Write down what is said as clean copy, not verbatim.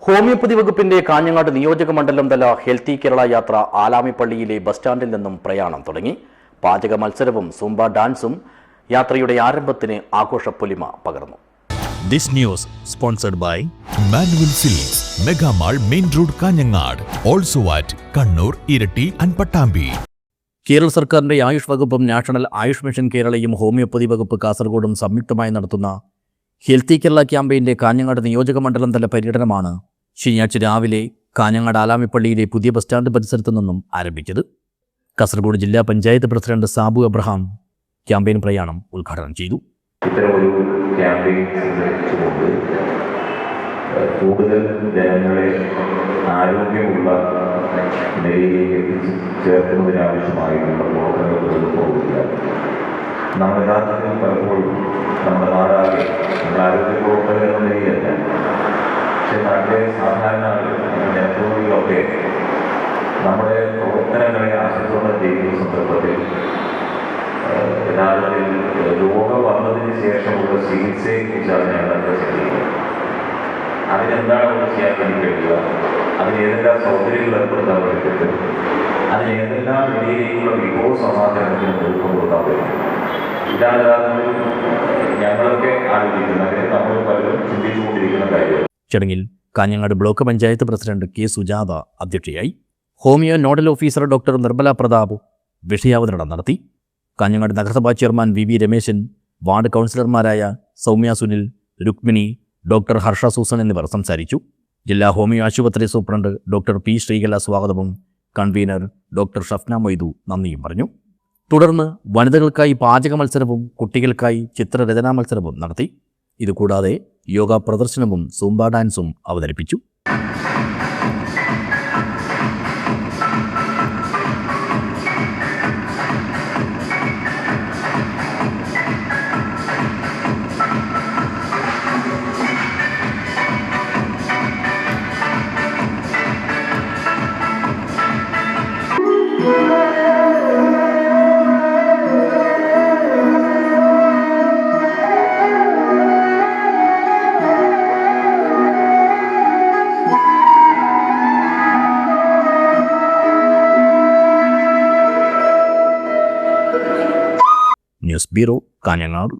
Homeopathy വകുപ്പിന്റെ കാഞ്ഞങ്ങാട് നിയോജക മണ്ഡലം തല ഹെൽത്തി കേരള യാത്ര ആലാമിപ്പള്ളിയിലെ ബസ് സ്റ്റാൻഡിൽ നിന്നും പ്രയാണം തുടങ്ങി. പാചക മത്സരവും സൂംബ ഡാൻസും യാത്രയുടെ ആരംഭത്തിന് ആഘോഷപ്പൊലിമ പകർന്നു. This news sponsored by Manuel silks, megamall, main road, Kanhangad. Also at Kannur, Iritty and Pattambi. Kerala സർക്കാരിന്റെ ആയുഷ് വകുപ്പും നാഷണൽ ആയുഷ് മിഷൻ കേരളയും ഹോമിയോപ്പതി വകുപ്പ് കാസർഗോഡും സംയുക്തമായി നടത്തുന്ന ഹെൽത്തി കേരള ക്യാമ്പയിന്റെ കാഞ്ഞങ്ങാട് നിയോജക മണ്ഡലം തല പര്യടനമാണ് ശനിയാഴ്ച രാവിലെ കാഞ്ഞങ്ങാട് ആലാമിപ്പള്ളിയിലെ പുതിയ ബസ് സ്റ്റാൻഡ് പരിസരത്തു നിന്നും ആരംഭിച്ചത്. കാസർഗോഡ് ജില്ലാ panchayat president Sabu Abraham campaign പ്രയാണം ഉദ്ഘാടനം ചെയ്തു. ഇത്തരമൊരു ക്യാമ്പയിൻ സംഘടിപ്പിച്ചുകൊണ്ട് കൂടുതൽ ജനങ്ങളെ ആരോഗ്യമുള്ള നിലയിലേക്ക് ചേർക്കുന്നതിനാവശ്യമായിട്ടുള്ള പ്രവർത്തനങ്ങൾ പോകുകയാണ്. നാം യഥാർത്ഥത്തിൽ പലപ്പോഴും നമ്മുടെ നാടാകെ നമ്മുടെ ആരോഗ്യ പ്രവർത്തകർ എന്ന നിലയിലല്ല, പക്ഷെ നാട്ടിലെ സാധാരണ ജനപ്രതിനിധികളൊക്കെ നമ്മുടെ പ്രവർത്തനങ്ങളെ ആസൂത്രണം ചെയ്യുന്ന സന്ദർഭത്തിൽ യഥാർത്ഥത്തിൽ രോഗം വന്നതിന് ശേഷമുള്ള ചികിത്സയെക്കുറിച്ചാണ് ഞങ്ങളൊക്കെ ചെയ്യുന്നത്. അതിനെന്താണ് നമ്മൾ ചെയ്യാൻ വേണ്ടി കഴിയുക, അതിന് ഏതെല്ലാം സൗകര്യങ്ങൾ ഏർപ്പെടുത്താൻ വേണ്ടിയിട്ട്, അതിന് ഏതെല്ലാം രീതിയിലുള്ള വിഭവ സമാധാനത്തിന് നേതൃത്വം കൊടുക്കാൻ പറ്റും. ഇതാണ് യഥാർത്ഥത്തിൽ ഞങ്ങളൊക്കെ ആലോചിക്കുന്നത്, അങ്ങനെ നമ്മൾ പലരും ചിന്തിച്ചുകൊണ്ടിരിക്കുന്ന കാര്യം. ചടങ്ങിൽ Kanhangad block panchayat president K Sujatha അധ്യക്ഷയായി. Homeo nodal officer doctor Nirmala Pratap വിഷയാവതരണം നടത്തി. കാഞ്ഞങ്ങാട് നഗരസഭാ ചെയർമാൻ വി രമേശൻ, വാർഡ് കൗൺസിലർമാരായ സൗമ്യ സുനിൽ, രുക്മിണി, ഡോക്ടർ ഹർഷ സൂസൻ എന്നിവർ സംസാരിച്ചു. ജില്ലാ ഹോമിയോ ആശുപത്രി സൂപ്രണ്ട് ഡോക്ടർ പി ശ്രീകല സ്വാഗതവും കൺവീനർ ഡോക്ടർ ഷഫ്ന മൊയ്തു നന്ദിയും പറഞ്ഞു. തുടർന്ന് വനിതകൾക്കായി പാചക മത്സരവും കുട്ടികൾക്കായി ചിത്രരചനാ മത്സരവും നടത്തി. ഇതുകൂടാതെ യോഗ പ്രദർശനവും സൂംബ ഡാൻസും അവതരിപ്പിച്ചു. News bureau, Kanhangad.